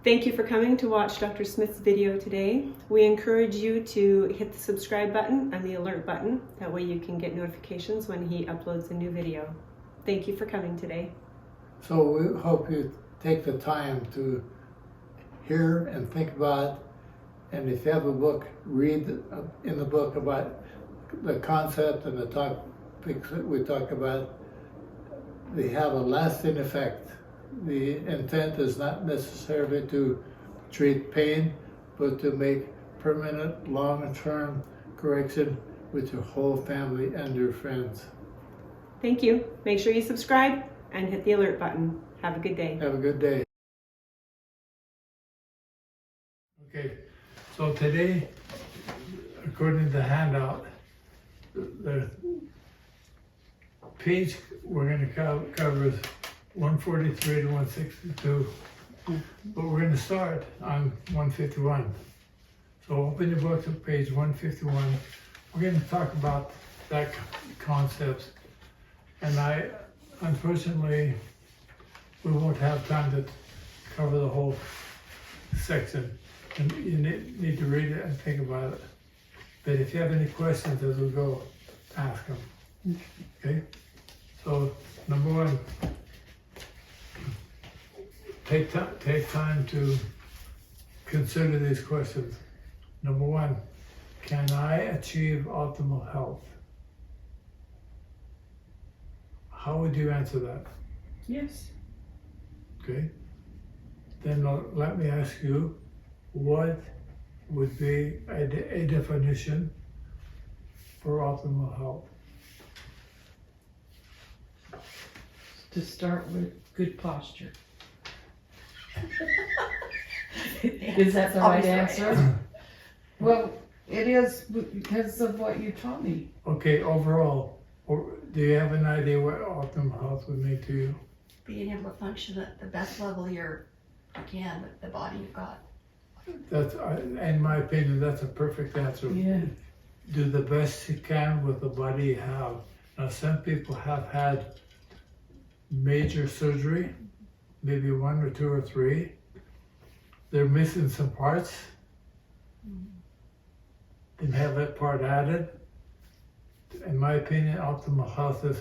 Thank you for coming to watch Dr. Smith's video today. We encourage you to hit the subscribe button and the alert button. That way you can get notifications when he uploads a new video. Thank you for coming today. So we hope you take the time to hear and think about, and if you have a book, read in the book about the concept and the topics that we talk about. They have a lasting effect. The intent is not necessarily to treat pain, but to make permanent, long-term correction with your whole family and your friends. Thank you. Make sure you subscribe and hit the alert button. Have a good day. Have a good day. Okay, so today, according to the handout, the page we're going to cover is 143 to 162, but we're going to start on 151. So open your book to page 151. We're going to talk about that concept, and unfortunately, we won't have time to cover the whole section, and you need to read it and think about it. But if you have any questions as we go, ask them. Okay? So, number one, take time to consider these questions. Number one, can I achieve optimal health? How would you answer that? Yes. Okay. Then let me ask you, what would be a definition for optimal health? To start with good posture. Is that the right answer? Well, it is because of what you taught me. Okay, overall, do you have an idea what optimal health would mean to you? Being able to function at the best level you can with the body you've got. That's, in my opinion, that's a perfect answer. Yeah. Do the best you can with the body you have. Now, some people have had major surgery, maybe 1 or 2 or 3. They're missing some parts. They have that part added. In my opinion, optimal health is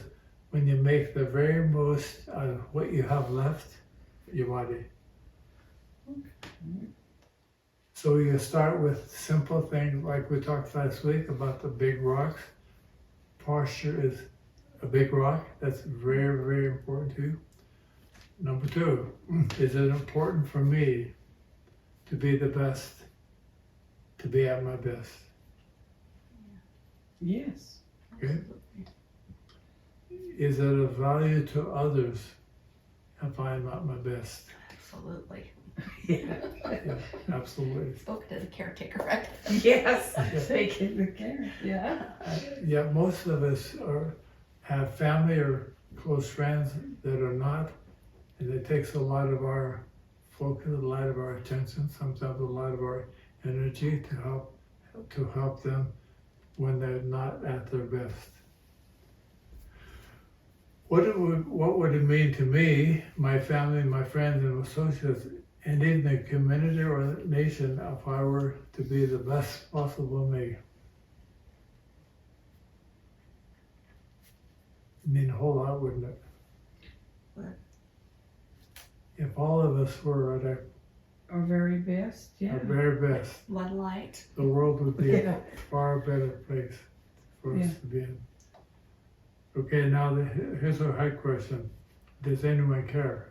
when you make the very most out of what you have left, your body. So you start with simple things like we talked last week about the big rocks. Posture is a big rock. That's very, very important to you. Number 2, is it important for me to be the best, to be at my best? Yes. Okay. Is it of value to others if I'm at my best? Absolutely. Yeah. Yeah, absolutely. Spoken to the caretaker, right? Yes. Taking the care. Yeah. Yeah, most of us have family or close friends that are not, and it takes a lot of our focus, a lot of our attention, sometimes a lot of our energy to help them when they're not at their best. What would it mean to me, my family, my friends and associates, and in the community or the nation if I were to be the best possible me? I mean, a whole lot, wouldn't it? What? If all of us were at Our very best. Yeah. our very best, One light. the world would be Yeah. a far better place for us Yeah. to be in. Okay, now here's a hard question. Does anyone care?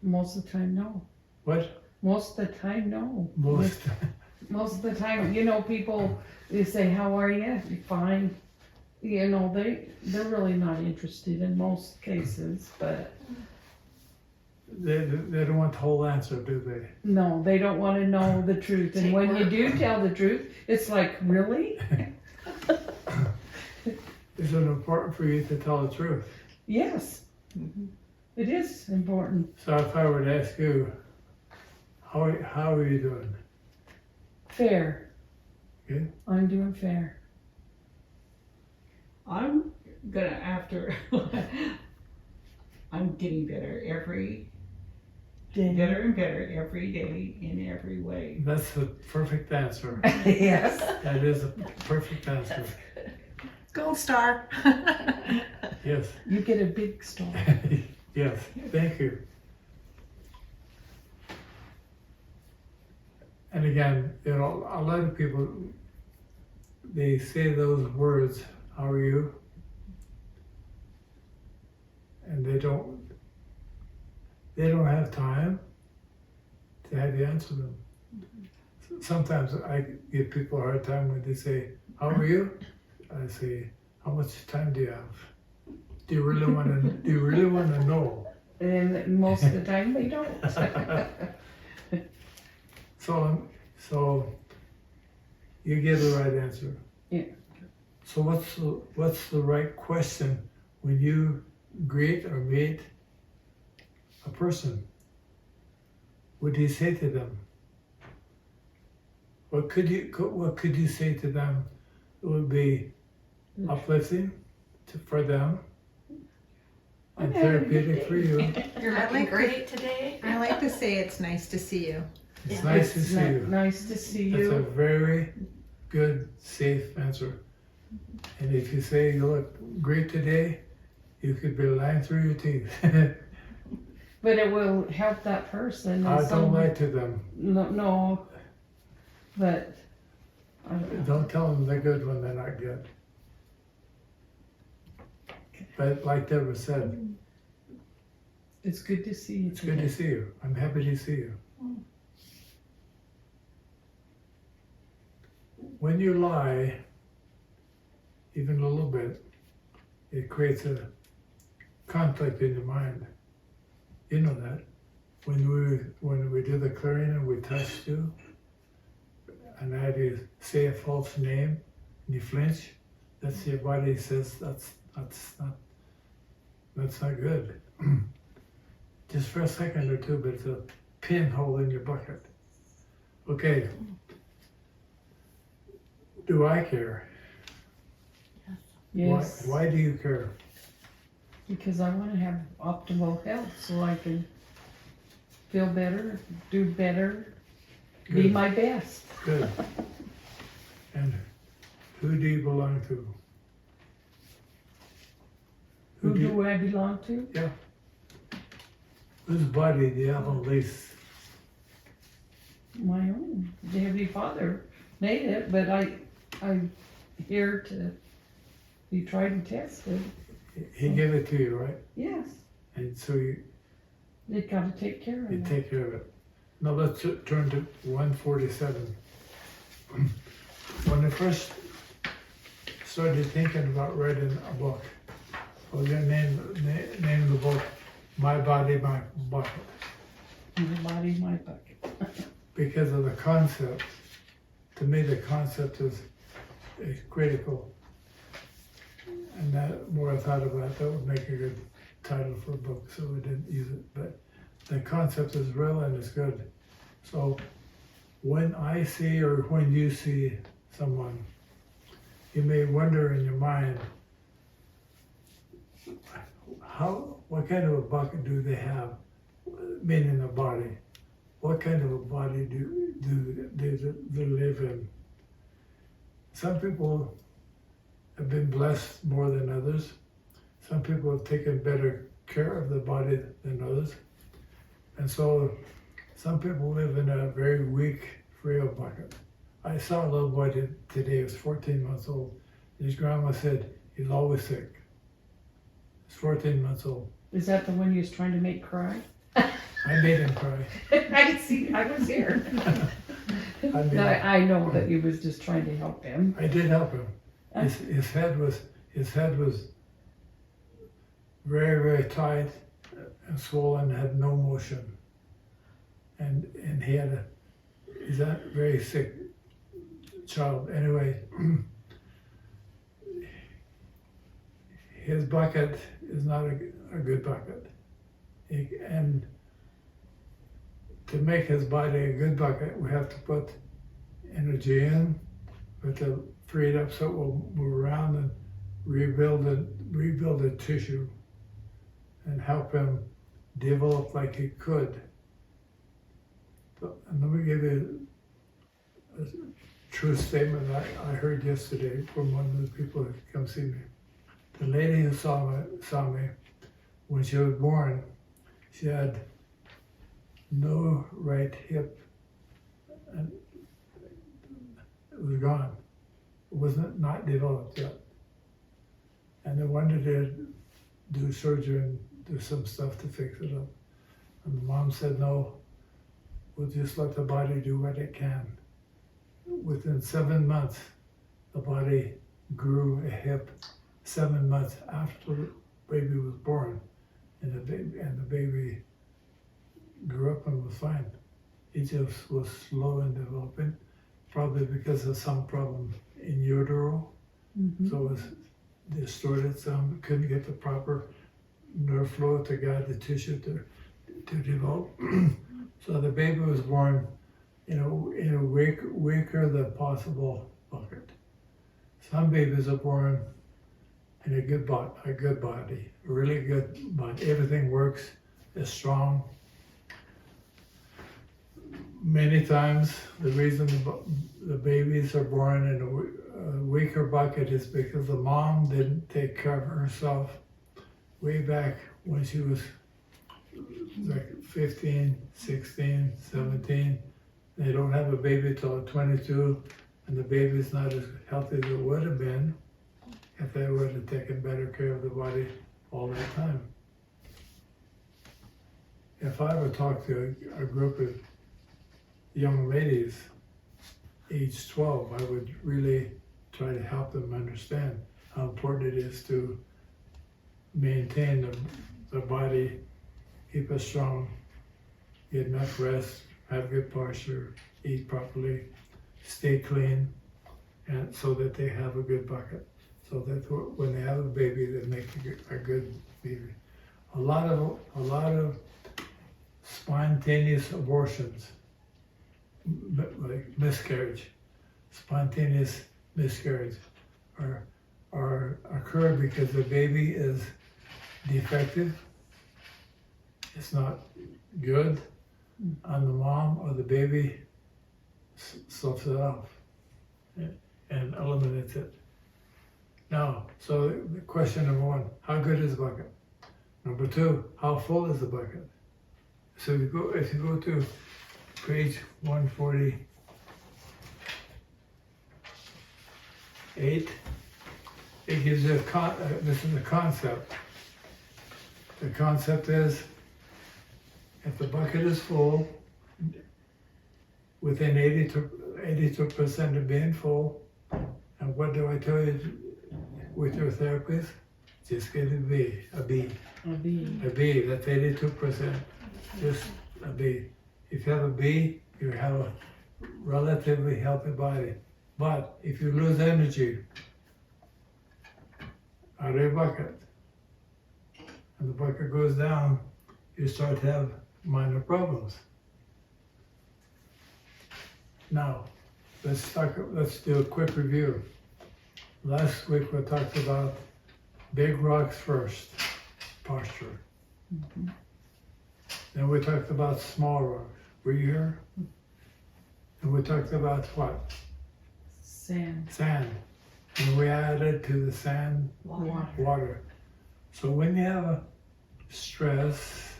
Most of the time, no. What? Most of the time, no. Most. Most of the time, people, they say, how are you? You're fine. They're really not interested in most cases, but They don't want the whole answer, do they? no, they don't want to know the truth. And Take when you work. do tell the truth, it's like, really? Is it important for you to tell the truth? Yes, it is important. So if I were to ask you, how are you doing? Fair. Okay. I'm doing fair. I'm gonna I'm getting better Day. and better every day in every way. That's the perfect answer. Yes. That is a perfect answer. Gold star. Yes. You get a big star. Yes. Thank you. And again, you know, a lot of people, they say those words, how are you? And they don't have time to have you answer them. Sometimes I give people a hard time when they say, how are you? I say, how much time do you have? Do you really want to know? And most of the time they don't. So you get the right answer. Yeah. So what's the right question when you greet or meet a person? What do you say to them? What could you say to them that would be uplifting for them and therapeutic for you? You're I looking like great today. I like to say it's nice to see you. It's Yeah. nice to It's see you. nice to see That's a you. very good, safe answer. And if you say you look great today, you could be lying through your teeth. But it will help that person. I and don't lie to them. No, but I don't know. Don't tell them they're good when they're not good. But like Deborah said, It's good to see you. it's good to see you. I'm happy to see you. When you lie, even a little bit, it creates a conflict in your mind. You know that. When we do the clearing and we touch you, and I have you say a false name and you flinch, that's your body says that's not good. Just for a second or two, but it's a pinhole in your bucket. Okay. Do I care? Yes. Why do you care? Because I want to have optimal health so I can feel better, do better, be Good. my best. Good. And who do you belong to? Who do you- do I belong to? Whose body do you have on lease? My own. The Heavenly Father made it, but I'm here to be tried and tested. He gave it to you, right? Yes. And so you Got to take care of it. take care of it. Now let's turn to 147. When I first started thinking about writing a book, I was going to name the book My Body, My Bucket, My body, my bucket. because of the concept. To me, the concept is critical. And that more I thought about it, that would make a good title for a book, so we didn't use it. But the concept is real and it's good. So when I see or when you see someone, you may wonder in your mind, what kind of a bucket do they have, meaning a body? What kind of a body do they live in? Some people have been blessed more than others. Some people have taken better care of the body than others. And so some people live in a very weak, frail bucket. I saw a little boy today, he was 14 months old. His grandma said, he's always sick. He's 14 months old. Is that the one you was trying to make cry? I made him cry. I was here. I know that you was just trying to help him. I did help him. His head was very, very tight and swollen, had no motion. And he's a very sick child. Anyway, his bucket is not a good bucket. And to make his body a good bucket, we have to put energy in, we have to free it up so it will move around and rebuild the tissue and help him develop like he could So, and let me give you a true statement I heard yesterday from one of the people that come see me. The lady who saw me, when she was born, she had no right hip, and it was gone. It wasn't not developed yet. And they wanted to do surgery and do some stuff to fix it up. And the mom said, no, we'll just let the body do what it can. Within 7 months, the body grew a hip 7 months after the baby was born. And the baby grew up and was fine. It just was slow in developing, probably because of some problem in utero. So it was distorted some, couldn't get the proper nerve flow to guide the tissue to develop. So the baby was born in a weaker than possible bucket. Some babies are born in a good body, a really good body. Everything works, is strong. Many times the reason the babies are born in a weaker bucket is because the mom didn't take care of herself way back when she was like 15, 16, 17. They don't have a baby till 22, and the baby's not as healthy as it would have been if they would have taken better care of the body all that time. If I ever talked to a group of young ladies, age 12, I would really try to help them understand how important it is to maintain the body, keep it strong, get enough rest, have good posture, eat properly, stay clean, and so that they have a good bucket. So that when they have a baby, they make a good baby. A lot of spontaneous abortions, like miscarriage, spontaneous miscarriage, occur because the baby is defective. It's not good on the mom, or the baby sloughs it off and eliminates it. Now, so the question number one, how good is the bucket? Number two, how full is the bucket? So if you go to page 148, it gives you this is the concept. The concept is, if the bucket is full, within 82% of being full, and what do I tell you with your therapist? Just get a B, that's 82%, just a B. If you have a B, you have a relatively healthy body. But if you lose energy out of your bucket, and the bucket goes down, you start to have minor problems. Now, let's do a quick review. Last week we talked about big rocks first, posture. Then we talked about small rocks. Were you here? And we talked about what? Sand. And we added to the sand water. So when you have a stress,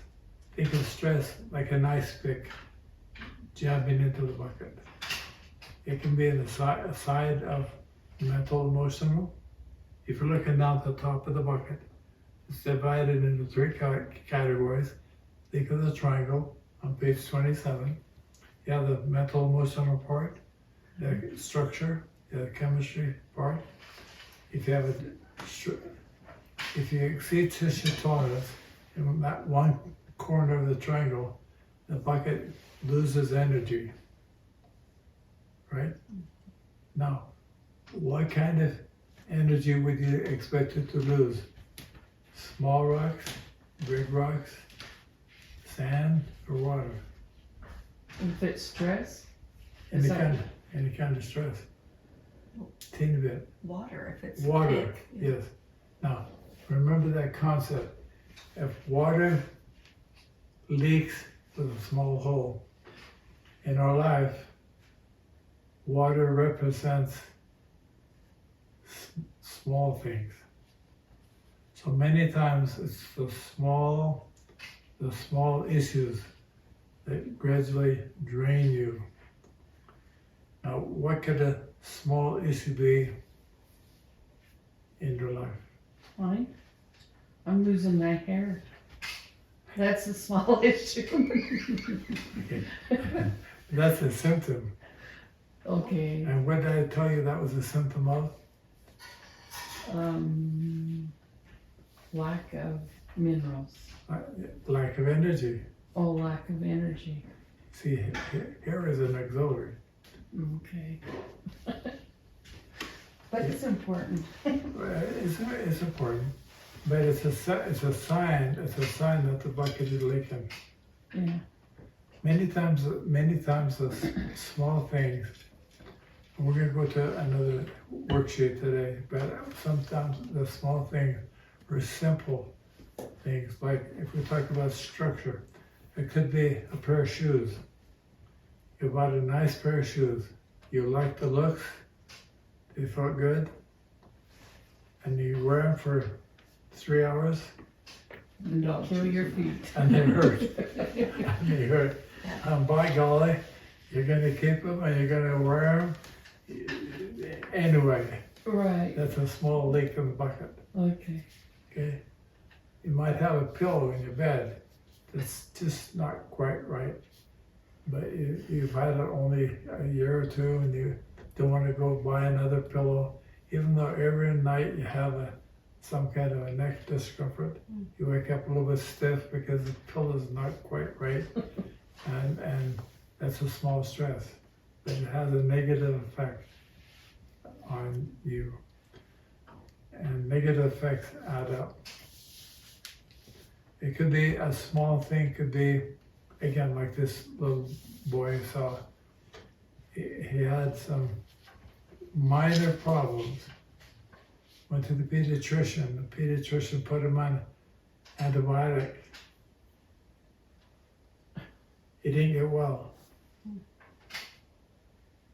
think of stress like an ice pick jabbing into the bucket. It can be in the side of mental, emotional. If you're looking down at the top of the bucket, it's divided into three categories. Think of the triangle on page 27. You have the mental, emotional part, the structure, the chemistry part. If you exceed tissue tolerance in that one corner of the triangle, the bucket loses energy, right? Now, what kind of energy would you expect it to lose? Small rocks, big rocks, sand, or water? If it's stress? Any kind of stress. Teeny bit. Water, if it's Water, thick. yes. Now, remember that concept. If water leaks with a small hole, In our life, water represents small things. So many times it's the small issues that gradually drain you. Now, what could a small issue be in your life? Fine. I'm losing my hair. That's a small issue. That's a symptom. Okay. And what did I tell you that was a symptom of? Lack of minerals. Lack of energy. Oh, lack of energy. See, hair is an auxiliary. Okay. But it's important. It's important, but it's a sign. It's a sign that the bucket is leaking. Yeah. Many times the small things. And we're gonna go to another worksheet today, but sometimes the small things are simple things. Like if we talk about structure, it could be a pair of shoes. You bought a nice pair of shoes. You like the looks. They felt good. And you wear them for 3 hours. Don't kill your feet. And they hurt. And they hurt. By golly, you're going to keep them and you're going to wear them. Anyway, Right. that's a small leak in the bucket. Okay. Okay? You might have a pillow in your bed that's just not quite right. But you've had it only a year or two and you don't want to go buy another pillow. Even though every night you have some kind of a neck discomfort, you wake up a little bit stiff because the pillow is not quite right. And that's a small stress. But it has a negative effect on you. And negative effects add up. It could be a small thing, could be, again, like this little boy I saw. He had some minor problems. Went to the pediatrician. The pediatrician put him on antibiotic. He didn't get well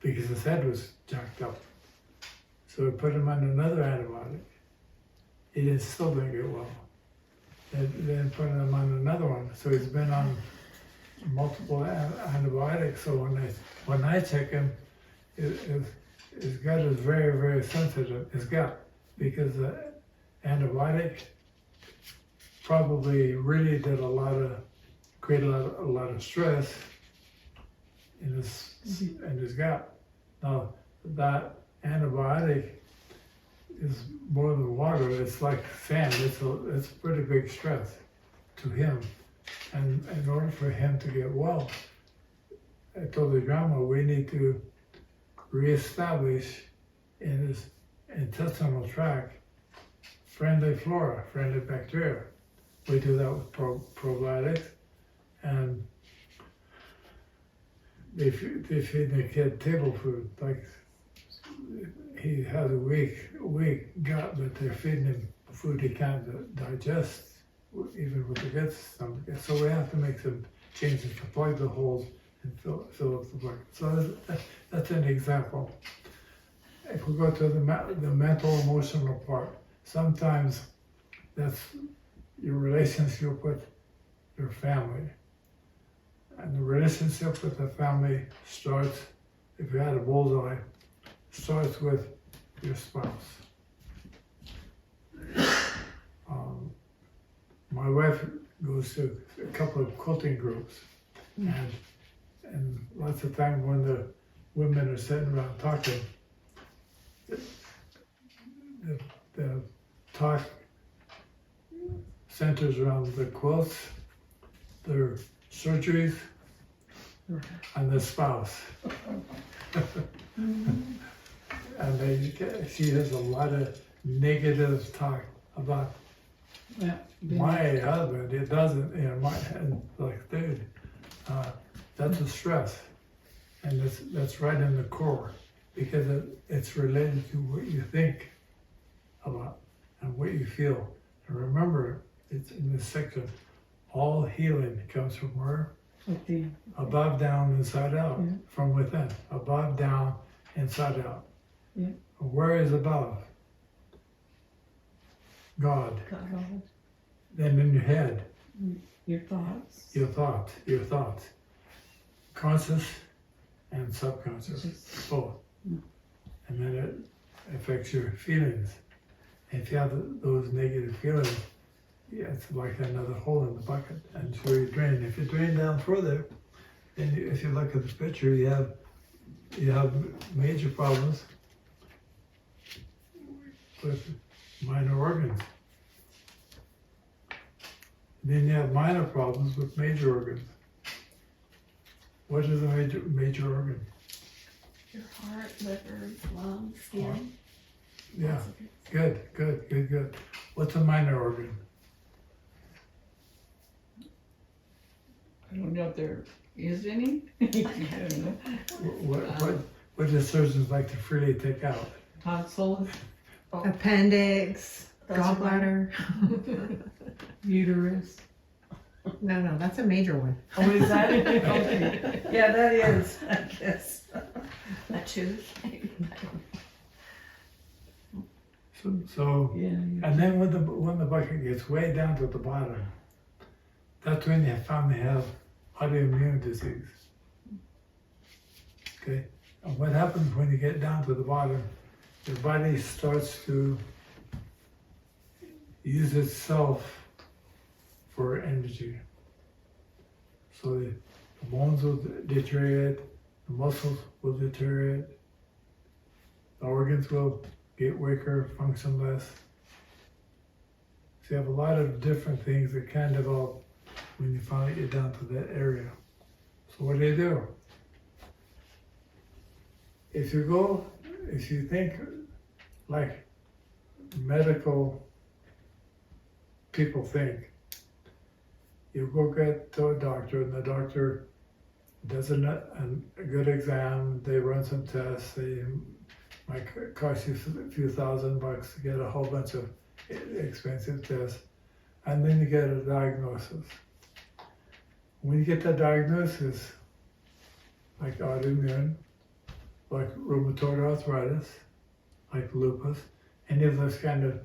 because his head was jacked up. So we put him on another antibiotic. He still didn't get well. Then put him on another one. So he's been on multiple antibiotics. So when I check him, his gut is very, very sensitive. His gut, because the antibiotic probably really did created a lot of stress in his gut. Now that antibiotic is more than water. It's like sand. It's a pretty big stress to him. And in order for him to get well, I told the grandma we need to reestablish in his intestinal tract friendly flora, friendly bacteria. We do that with probiotics, and they feed the kid table food. Like he has a weak gut, but they're feeding him food he can't digest, even with the good stomach. So we have to make some changes to plug the holes and fill up the bucket. So that's an example. If we go to the mental, emotional part, sometimes that's your relationship with your family. And the relationship with the family starts, if you had a bullseye, starts with your spouse. My wife goes to a couple of quilting groups, and lots of times when the women are sitting around talking, the talk centers around the quilts, their surgeries, and the spouse. And she has a lot of negative talk about my husband. It doesn't, and like, dude, that's a stress, and that's right in the core, because it's related to what you think about and what you feel. And remember, it's in this section, all healing comes from where? With the, Above, down, inside out, Yeah. from within. Above, down, inside out. Yeah. Where is above? God. God, Then in your head, your thoughts. your thoughts. Conscious and subconscious, Just- both. Mm. And then it affects your feelings. If you have those negative feelings, yeah, it's like another hole in the bucket, and so you drain. If you drain down further, then if you look at the picture, you have major problems with minor organs. Then you have minor problems with major organs. What is a major organ? Your heart, liver, lungs, skin. Yeah, lots of things. good. What's a minor organ? I don't know if there is any. I don't know. What do surgeons like to freely take out? Tonsils, Appendix, Those are mine. gallbladder. Uterus. No, that's a major one. Oh, is that it? Okay. Yeah, that is, I guess. A tooth. So, Yeah. and then when the bucket gets way down to the bottom, that's when you finally have autoimmune disease. Okay, and what happens when you get down to the bottom? Your body starts to use itself for energy. So the bones will deteriorate, the muscles will deteriorate, the organs will get weaker, function less. So you have a lot of different things that can develop when you finally get down to that area. So what do? If you think like medical people think, you go get to a doctor and the doctor does a good exam, they run some tests, they might cost you a few $1,000 to get a whole bunch of expensive tests, and then you get a diagnosis. When you get that diagnosis, like autoimmune, like rheumatoid arthritis, like lupus, any of those kind of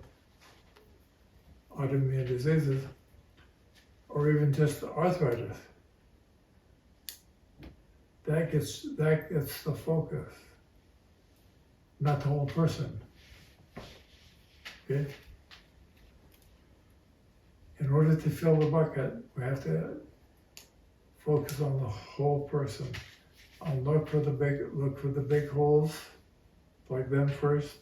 autoimmune diseases, or even just arthritis, that gets the focus, not the whole person. Okay? In order to fill the bucket, we have to focus on the whole person. And look for the big holes, plug them first.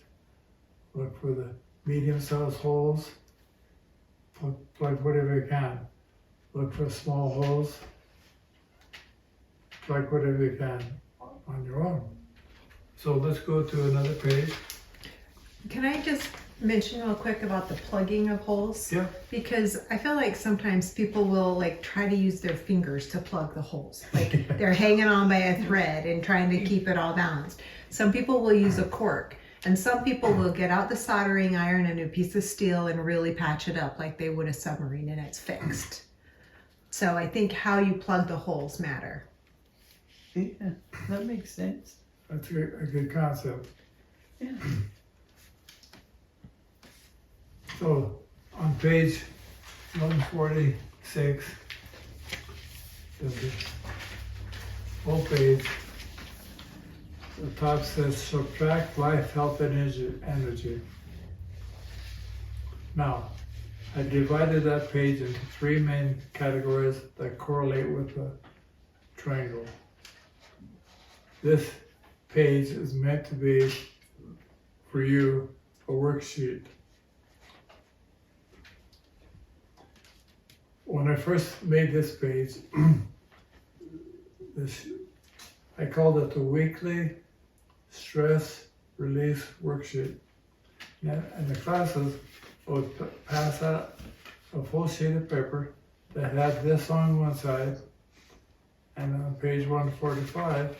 Look for the medium-sized holes, plug whatever you can. Look for small holes, plug whatever you can on your own. So let's go to another page. Can I just mention real quick about the plugging of holes? Yeah. Because I feel like sometimes people will like try to use their fingers to plug the holes. Like they're hanging on by a thread and trying to keep it all balanced. Some people will use a cork. And some people will get out the soldering iron and a piece of steel and really patch it up like they would a submarine, and it's fixed. So I think how you plug the holes matter. Yeah, that makes sense. That's a good concept. Yeah. So on page 146, there's a full page. The top says subtract life, health, and energy. Now, I divided that page into three main categories that correlate with the triangle. This page is meant to be, for you, a worksheet. When I first made this page, I called it the weekly stress release worksheet. And the classes would pass out a full sheet of paper that had this on one side, and on page 145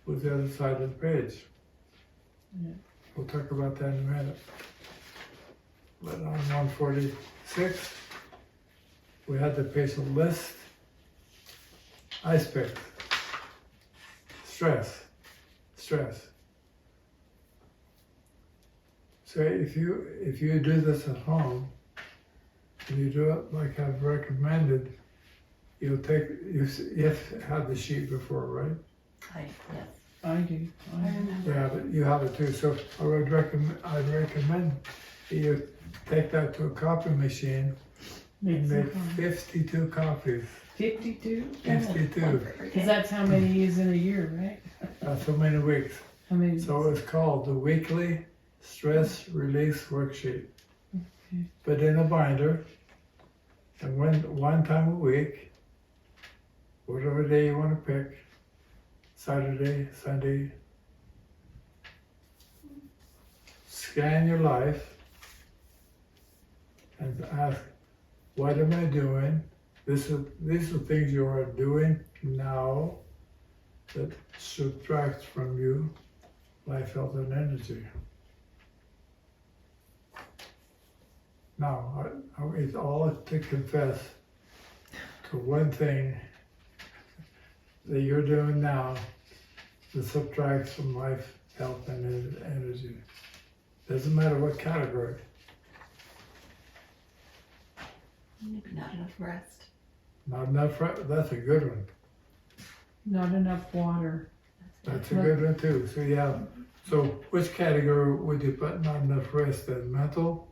was the other side of the page. Yeah. We'll talk about that in a minute. But on 146, we had the patient list ice picks. Stress. So if you do this at home, and you do it like I've recommended, you have had the sheet before, right? Yes. I do. I remember. Yeah, but you have it too. So I'd recommend you take that to a copy machine and make 52 copies. 52? 52. One for every Because day. that's how many is in a year, right? That's so many weeks. How many? So it's called the Weekly Stress Release Worksheet. Okay. Put in a binder, and one time a week, whatever day you want to pick, Saturday, Sunday, scan your life and ask, what am I doing? These are things you are doing now that subtracts from you life, health, and energy. Now, it's all to confess to one thing that you're doing now that subtracts from life, health, and energy. Doesn't matter what category. Maybe not enough rest. Not enough, that's a good one. Not enough water. That's a good one too. So which category would you put not enough rest in? Mental?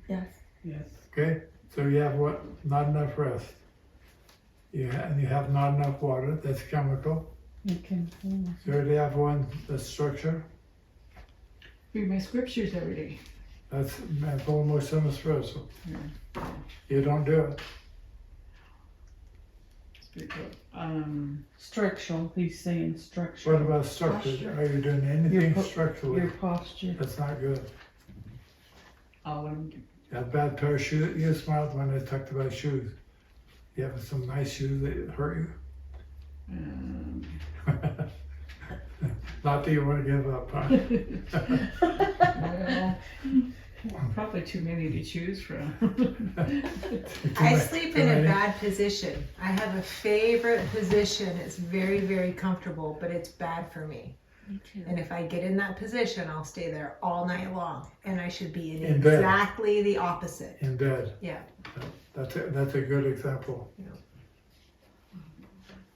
Yes. Yes. Okay, so you have what? Not enough rest. And you have not enough water, that's chemical. You can. You already have one, that's structure. Read my scriptures every day. That's mental, emotional, spiritual. Yeah. You don't do it. Spiritual. Structural. He's saying What structural. about structure? Posture. Are you doing anything Your structurally? Your posture. That's not good. I'll You have a bad pair of shoes. You smiled when I talked about shoes. You have some nice shoes that hurt you. Not that you want to give up, huh? well, probably too many to choose from. I sleep in a bad position. I have a favorite position. It's very, very comfortable, but it's bad for me. Me too. And if I get in that position, I'll stay there all night long. And I should be in bed. exactly the opposite. In bed. Yeah. That's a good example.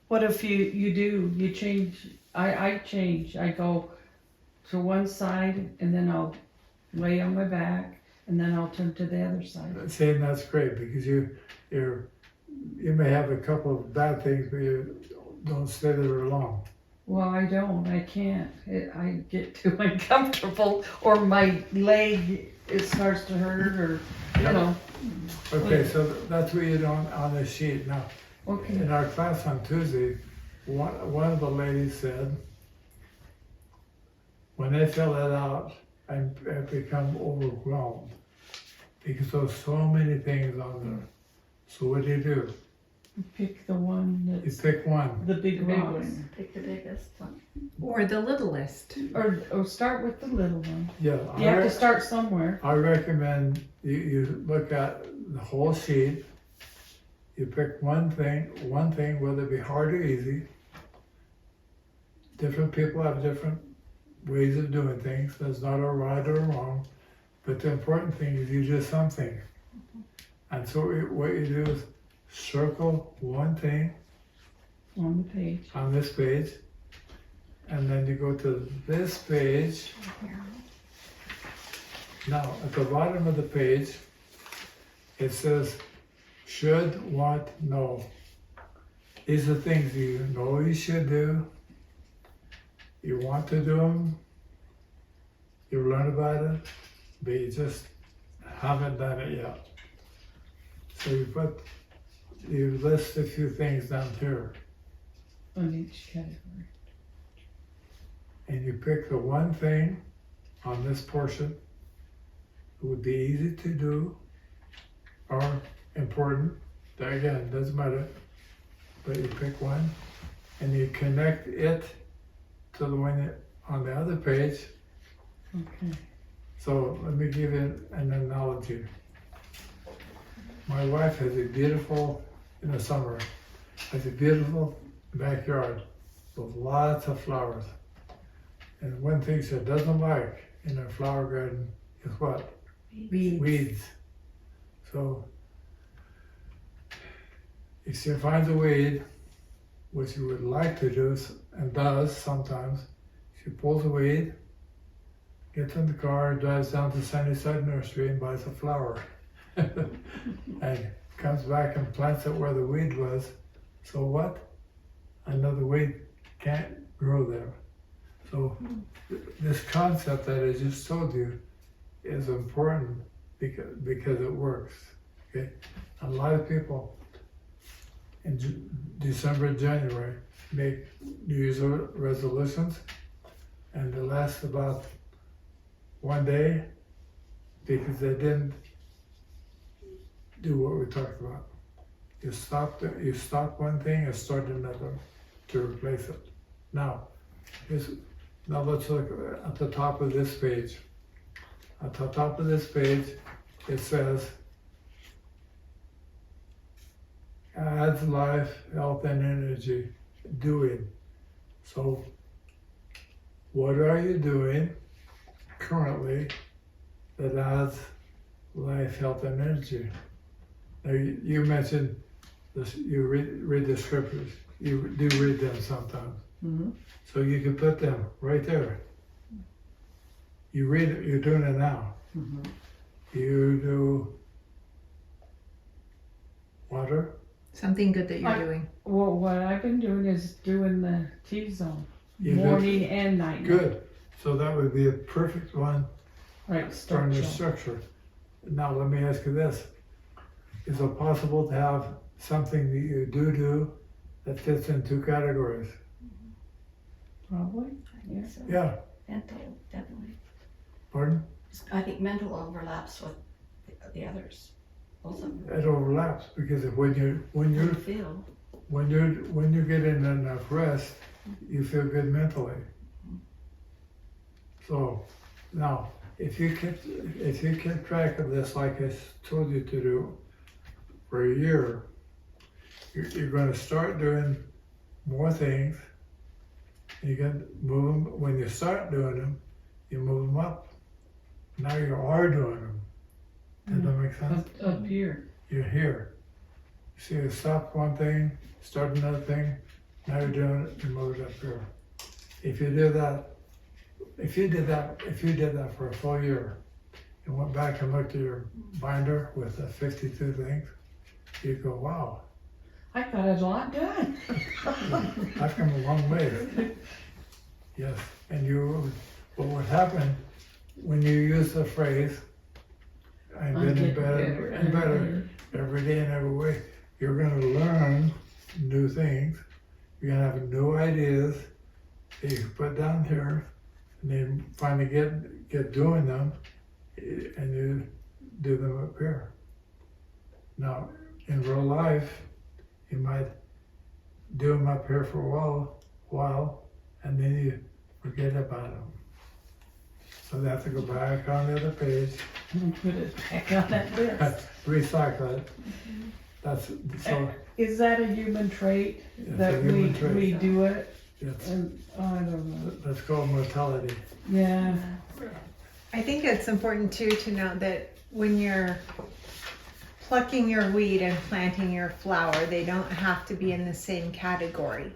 What if you change? I change. I go to one side and then I'll lay on my back and then I'll turn to the other side. Saying that's great because you may have a couple of bad things, but you don't stay there long. Well, I don't. I can't. I get too uncomfortable or my leg, it starts to hurt or, you know. Okay, so that's what you do on the sheet. Now, Okay. in our class on Tuesday, one of the ladies said, when they fill it out, I become overwhelmed because there's so many things on there. So what do? Pick the one You that's pick one. the big The big rocks. one. Pick the biggest one. Or the littlest. Or start with the little one. Yeah, You have to start somewhere. I recommend you look at the whole sheet. You pick one thing, whether it be hard or easy. Different people have different ways of doing things. There's not a right or a wrong. But the important thing is you do something. And so what you do is circle one thing On the page. on this page. And then you go to this page. Now, at the bottom of the page, it says, should, want, know. These are things you know you should do. You want to do them. You learn about it, but you just haven't done it yet. So you list a few things down here, On each category. and you pick the one thing on this portion that would be easy to do or important. That again, doesn't matter, but you pick one and you connect it to the one that, on the other page. Okay. So let me give you an analogy. My wife has a beautiful, in the summer, has a beautiful backyard with lots of flowers. And one thing she doesn't like in her flower garden is what? Weeds. So if she finds a weed, which she would like to do and does sometimes, she pulls a weed, gets in the car, drives down to Sunnyside Nursery and buys a flower. And comes back and plants it where the weed was. So what? Another weed can't grow there. So this concept that I just told you is important because it works. Okay, a lot of people in December and January make New Year's resolutions, and they last about one day because they didn't do what we talked about. You stop one thing and start another to replace it. Now let's look at the top of this page. At the top of this page, it says, adds life, health, and energy, doing. So, what are you doing currently that adds life, health, and energy? Now, you mentioned this, you read the scriptures. You do read them sometimes. Mm-hmm. So you can put them right there. You read it, you're doing it now. Mm-hmm. You do water. Something good that you're doing. Well, what I've been doing is doing the T-zone, You do- morning and night. Good. So that would be a perfect one Right, starting your structure. structure. Now let me ask you this. Is it possible to have something that you do that fits in two categories? Probably. I think so. Yeah, Mental, definitely. pardon? I think mental overlaps with the others. Both of them. It overlaps because when you Feel. when you get in enough rest, you feel good mentally. So now, if you keep track of this like I told you to do for a year, you're going to start doing more things. You can move them. When you start doing them, you move them up. Now you are doing them. Does that make sense? Up here. You're here. So you stop one thing, start another thing, now you're doing it, you move it up here. If you did that for a full year, and went back and looked at your binder with the 52 things, you'd go, wow, I got a lot done. I've come a long way. Yes, and what would happen when you use the phrase, I'm getting better and better every day and every way, you're going to learn new things. You're going to have new ideas that you can put down here, and then finally get doing them, and you do them up here. Now, in real life, you might do them up here for a while, and then you forget about them. So they have to go back on the other page, And put it back on that list. recycle it. That's so. Is that a human trait It's that a human trait. we do it? It's, And I don't know. that's called mortality. Yeah. I think it's important too to know that when you're plucking your weed and planting your flower, they don't have to be in the same category.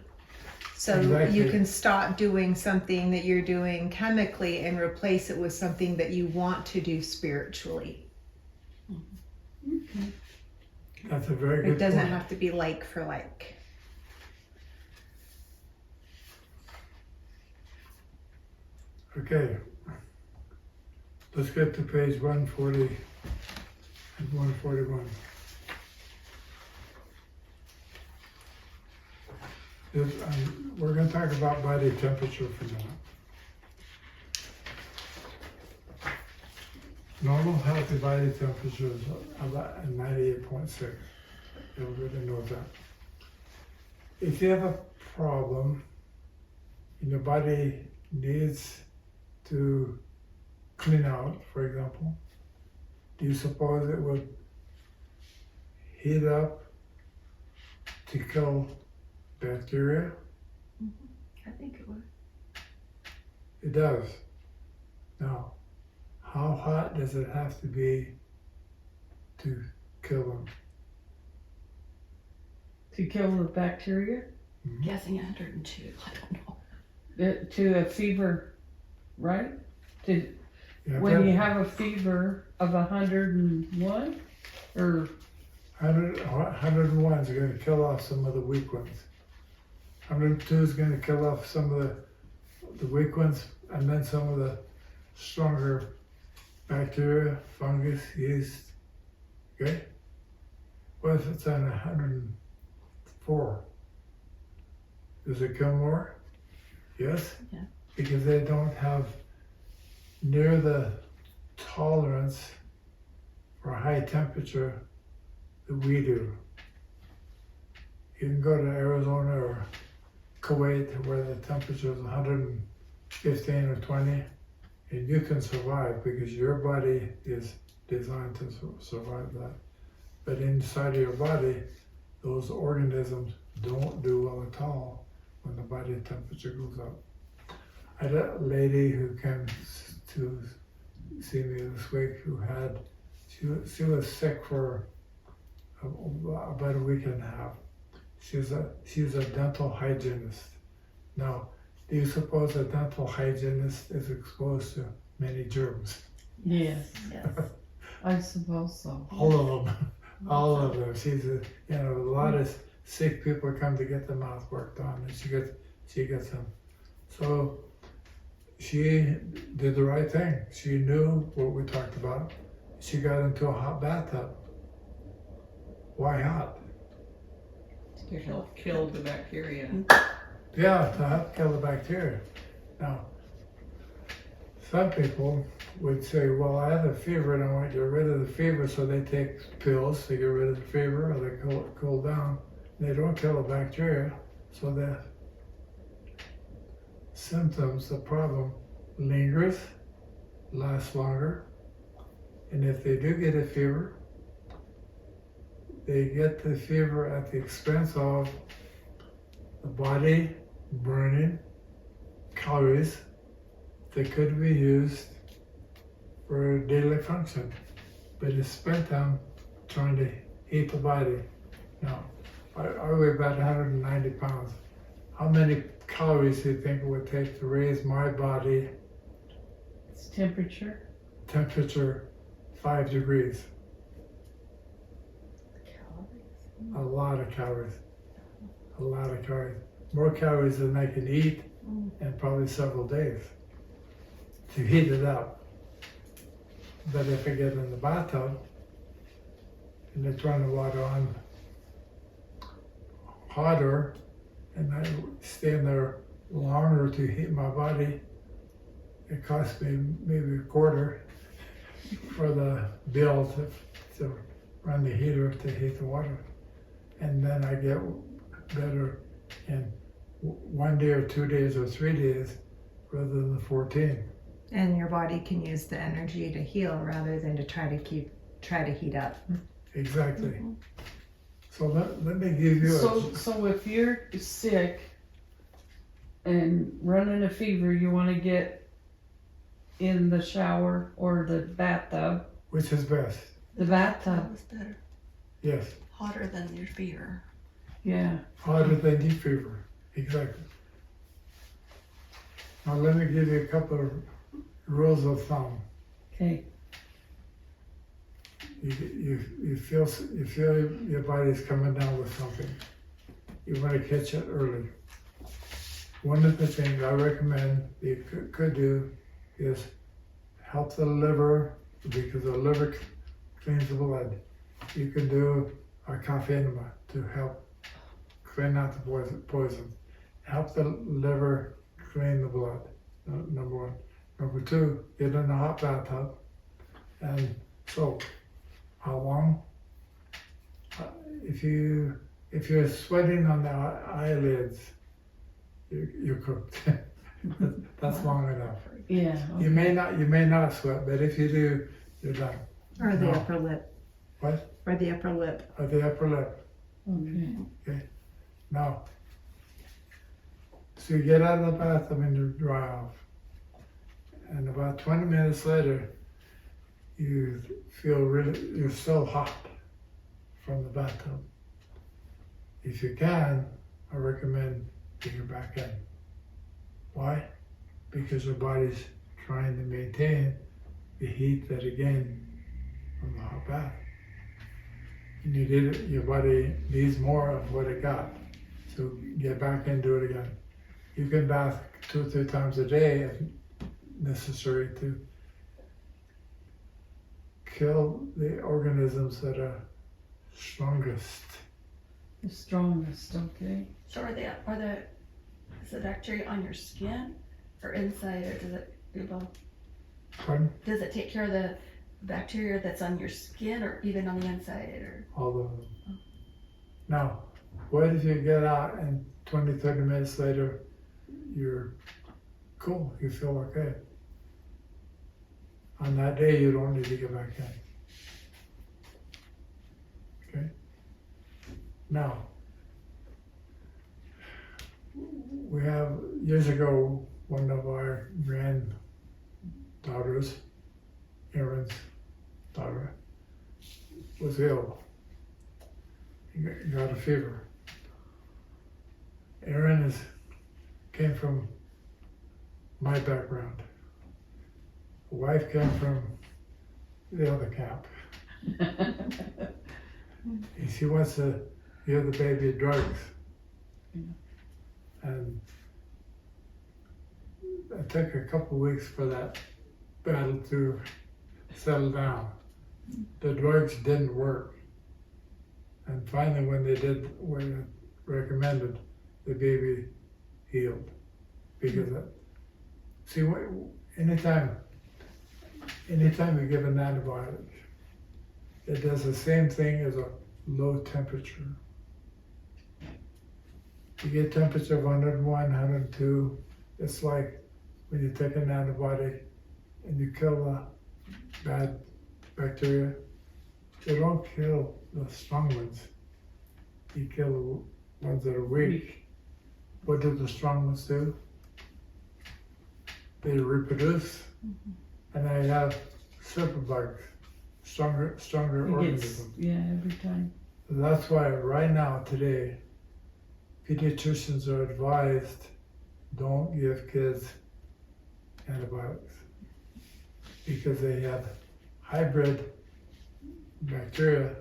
So Exactly. you can stop doing something that you're doing chemically and replace it with something that you want to do spiritually. That's a very good It doesn't point. have to be like for like. Okay. Let's get to page 140 and 141. We're going to talk about body temperature for a minute. Normal healthy body temperature is about 98.6. Everybody knows that. If you have a problem and your body needs to clean out, for example, do you suppose it would heat up to kill bacteria? I think it would. It does. Now, how hot does it have to be to kill them? To kill the bacteria? Guessing 102. I don't know. To a fever, right? To, Yeah, when you have a fever of 101? Or 101 is going to kill off some of the weak ones. 102 is going to kill off some of the weak ones, and then some of the stronger bacteria, fungus, yeast. Okay? What if it's on 104? Does it kill more? Yes? Yeah. Because they don't have near the tolerance for high temperature that we do. You can go to Arizona or Kuwait where the temperature is 115 or 20 and you can survive because your body is designed to survive that. But inside of your body, those organisms don't do well at all when the body temperature goes up. I had a lady who came to see me this week who had, she was sick for about a week and a half. She's a dental hygienist. Now, do you suppose a dental hygienist is exposed to many germs? yes, Yes. I suppose so. All of them. All of them. She's a, you know, a lot of sick people come to get their mouth worked on, and she gets them. So she did the right thing. She knew what we talked about. She got into a hot bathtub. Why hot? To help kill the bacteria. Yeah, to help kill the bacteria. Now, some people would say, well, I have a fever and I want to get rid of the fever, so they take pills to get rid of the fever or they cool down. They don't kill the bacteria, so the symptoms, the problem lingers, lasts longer, and if they do get a fever, they get the fever at the expense of the body burning calories that could be used for daily function, but it's spent on trying to heat the body. Now, I weigh about 190 pounds. How many calories do you think it would take to raise my body It's temperature. temperature 5 degrees? A lot of calories. A lot of calories. More calories than I can eat in probably several days to heat it up. But if I get in the bathtub and I turn the water on hotter and I stay in there longer to heat my body, it costs me maybe a quarter for the bill to run the heater to heat the water. And then I get better in 1 day or 2 days or 3 days rather than the 14. And your body can use the energy to heal rather than to try to heat up. Exactly. So let me give you So if you're sick and running a fever, you want to get in the shower or the bathtub. which is best. The That bathtub, was better. Yes, Hotter than your fever. yeah. hotter than deep fever. Exactly. Now let me give you a couple of rules of thumb. Okay. You feel your body's coming down with something. You want to catch it early. One of the things I recommend you could do is help the liver, because the liver cleans the blood. You can do a coffee enema to help clean out the poison. Help the liver clean the blood, number one. Number two, get in a hot bathtub and soak. How long? If you're sweating on the eyelids, you're cooked. That's long enough. Yeah. You may not sweat, but if you do, you're done. Or the No. upper lip. What? Or the upper lip. Or the upper lip. Okay. Now, So you get out of the bathtub and you dry off. And about 20 minutes later, you feel you're still hot from the bathtub. If you can, I recommend getting back in. Why? Because your body's trying to maintain the heat that it gained from the hot bath. And your body needs more of what it got. So get back in, do it again. You can bath 2 or 3 times a day if necessary to kill the organisms that are strongest. The strongest, okay. So is the bacteria on your skin or inside, or does it do both? Pardon? Does it take care of the bacteria that's on your skin or even on the inside, or? All of them. Now, what if you get out and 20, 30 minutes later, you're cool, you feel okay? On that day, you don't need to get back in. Okay? Now, we have, years ago, one of our granddaughters, Aaron's daughter, was ill. He got a fever. Aaron came from my background. The wife came from the other camp. And she wants to give the baby drugs. And it took a couple weeks for that battle to settle down. The drugs didn't work. And finally, when they did what it recommended, the baby healed. Because, see, anytime you give an antibiotic, it does the same thing as a low temperature. You get temperature of 101, 102, it's like when you take an antibiotic and you kill the bad bacteria. You don't kill the strong ones. You kill the ones that are weak. What do the strong ones do? They reproduce, and they have superbugs, stronger organisms. Yeah, every time. That's why right now, today, pediatricians are advised, don't give kids antibiotics because they have hybrid bacteria.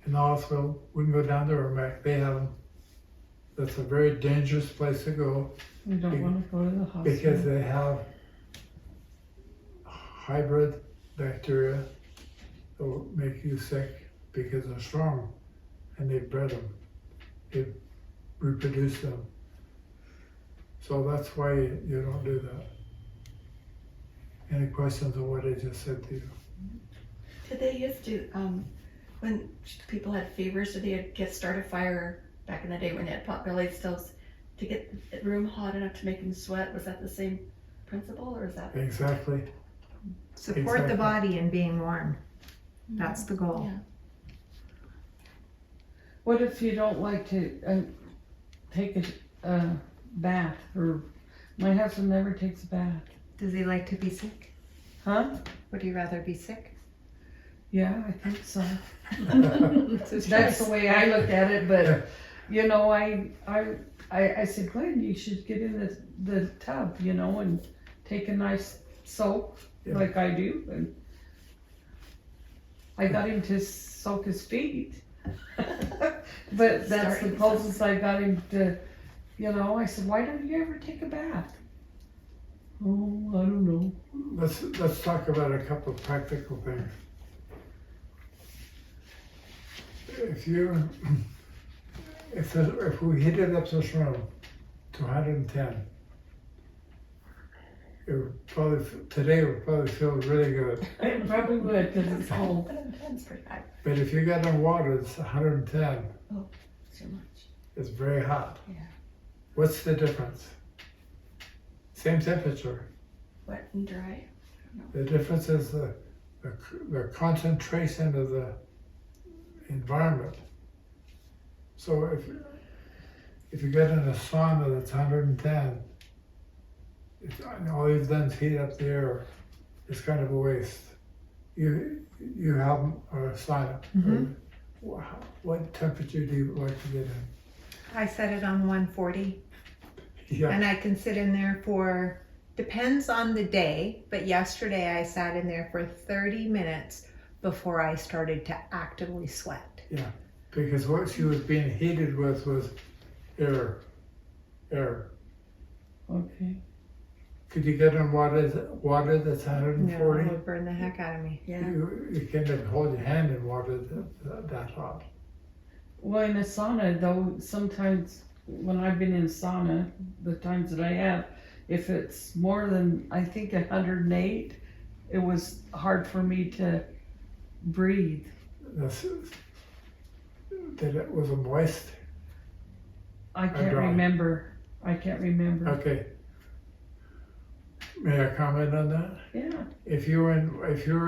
In the hospital, we can go down to Irmac, they have them. That's a very dangerous place to go. We don't want to go to the hospital. Because they have hybrid bacteria that will make you sick because they're strong and they bred them. They reproduce them. So that's why you don't do that. Any questions on what I just said to you? Did they used to, when people had fevers, did they start a fire back in the day when they had potbelly stoves to get the room hot enough to make them sweat? Was that the same principle, or is that? Exactly. Support the body in being warm. That's the goal. Yeah. What if you don't like to take a bath? Or my husband never takes a bath. Does he like to be sick? Huh? Would he rather be sick? Yeah, I think so. It's his That's choice. the way I looked at it, but you know, I said, Glenn, you should get in the tub, you know, and take a nice soak like I do. And I got him to soak his feet. But that's the closest I got him to, you know, I said, why don't you ever take a bath? Oh, I don't know. Let's talk about a couple of practical things. If we heated up this room to 110, today it would probably feel really good. It probably would, because it's cold. That's pretty high. But if you got in water, it's 110. Too much. It's very hot. Yeah. What's the difference? Same temperature. Wet and dry. The difference is the concentration of the environment. So if you get in a sauna that's 110, all you've done is heat up the air. It's kind of a waste. You have a sauna. Mhm. What temperature do you like to get in? I set it on 140, Yeah. and I can sit in there for, depends on the day, but yesterday I sat in there for 30 minutes before I started to actively sweat. Yeah, because what she was being heated with was air. Okay. Could you get in water that's No, 140? it would burn the heck out of me. Yeah. You can't even hold your hand in water that hot. Well, in a sauna, though, sometimes when I've been in a sauna, the times that I have, if it's more than, I think, 108, it was hard for me to breathe. That it was a moist. I can't dry. remember. Okay. May I comment on that? Yeah. If you were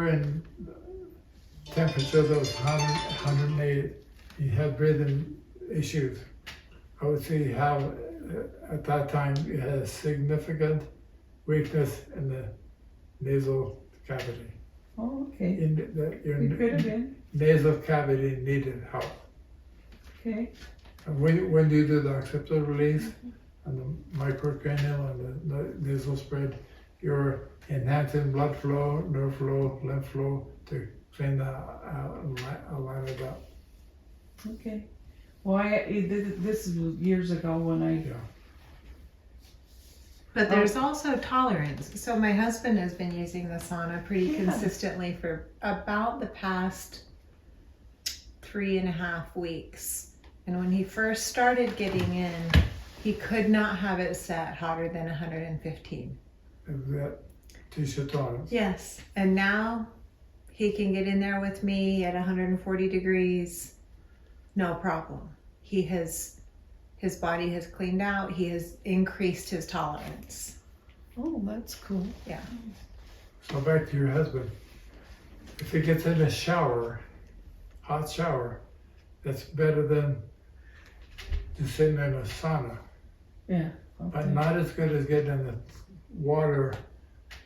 in temperature that was 108, you had breathing issues. I would say you have at that time you had a significant weakness in the nasal cavity. Oh, okay. Your It could have been. nasal cavity needed help. Okay. And when you do the occipital release and the microcranial and the nasal spread, you're enhancing blood flow, nerve flow, lymph flow to clean that out and line it up. Okay. Well, this is years ago when I. Yeah. But there's also tolerance. So my husband has been using the sauna pretty Yeah. consistently for about the past 3.5 weeks. And when he first started getting in, he could not have it set hotter than 115. Is that t-shirt tolerance? Yes. And now he can get in there with me at 140 degrees, no problem. His body has cleaned out. He has increased his tolerance. Oh, that's cool. Yeah. So back to your husband. If he gets in a shower, hot shower, that's better than just sitting in a sauna. Yeah. But Okay. not as good as getting in the water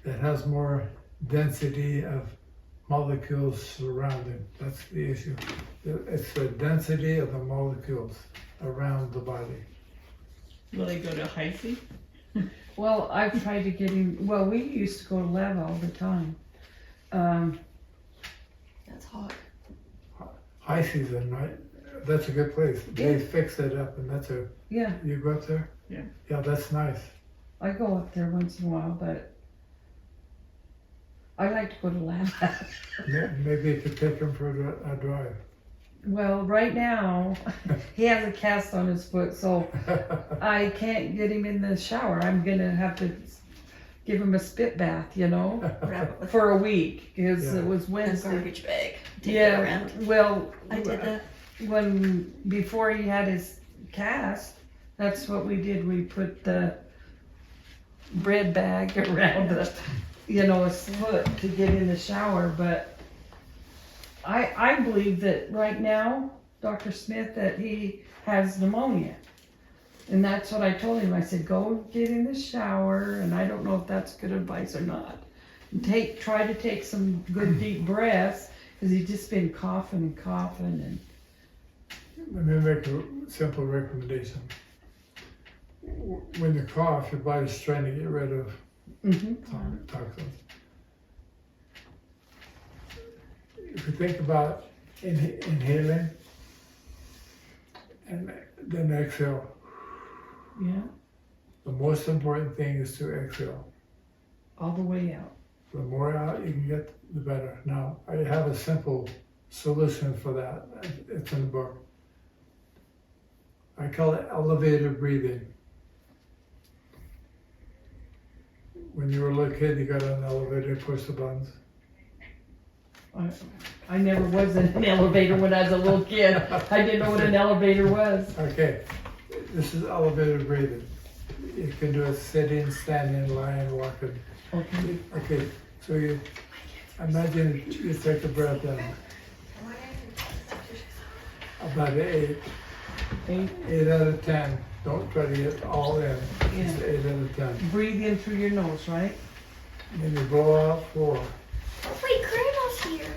that has more density of molecules surrounding. That's the issue. It's the density of the molecules around the body. Will they go to Hyphy? Well, I've tried to get him. Well, we used to go to Lev all the time. That's hot. High season, right? That's a good place. They fix it up, and that's a. Yeah, You go up there? Yeah. Yeah, that's nice. I go up there once in a while, but I like to go to Lev. Maybe you could take him for a drive. Well, right now he has a cast on his foot, so I can't get him in the shower. I'm gonna have to give him a spit bath, Wrap it with for a week because Yeah. it was a Wednesday. garbage bag. Take it Yeah, around. well, I did that. before he had his cast, that's what we did. We put the bread bag around his foot to get in the shower. But I believe that right now, Dr. Smith, that he has pneumonia. And that's what I told him. I said, go get in the shower, and I don't know if that's good advice or not. And try to take some good deep breaths, because he's just been coughing and Let me make a simple recommendation. When you cough, your body's trying to get rid of toxins. If you think about inhaling and then exhale, yeah, the most important thing is to exhale. all the way out. The more out you can get, the better. Now, I have a simple solution for that. It's in the book. I call it elevator breathing. When you were a little kid, you got on an elevator, push the buttons. I never was in an elevator when I was a little kid. I didn't know what an elevator was. Okay, this is elevator breathing. You can do it sitting, standing, lying, walking. Okay. Okay, so you imagine you take a breath in. About 8 8. 8 out of 10. Don't try to get all in. Just 8 at a time. Breathe in through your nose, right? Then you blow out 4. Oh, wait, Grandma's here.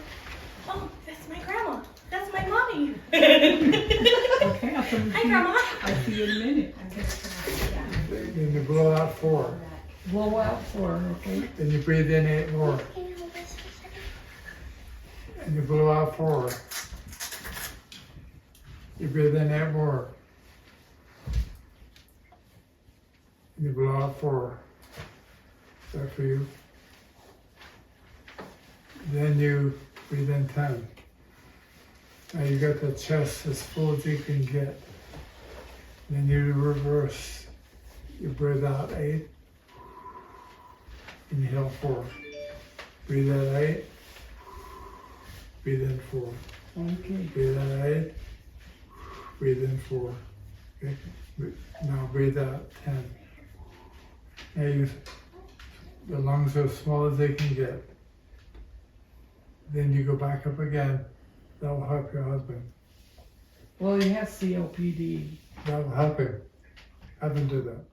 Oh, that's my grandma. That's my mommy. Okay, I'll come Hi, see you. Grandma. I'll see you in a minute. Then you blow out 4. Blow out 4, okay? Then you breathe in 8 more. And you blow out 4. You breathe in 8 more. And you blow out 4. Is that for you? Then you breathe in 10. Now you got the chest as full as you can get. Then you reverse. You breathe out 8. Inhale 4. Breathe out 8. Breathe in 4. Okay. Breathe out 8. Breathe in 4. Okay. Now breathe out 10. Now the lungs are as small as they can get. Then you go back up again. That will help your husband. Well, he has COPD. That will help him. Have him do that.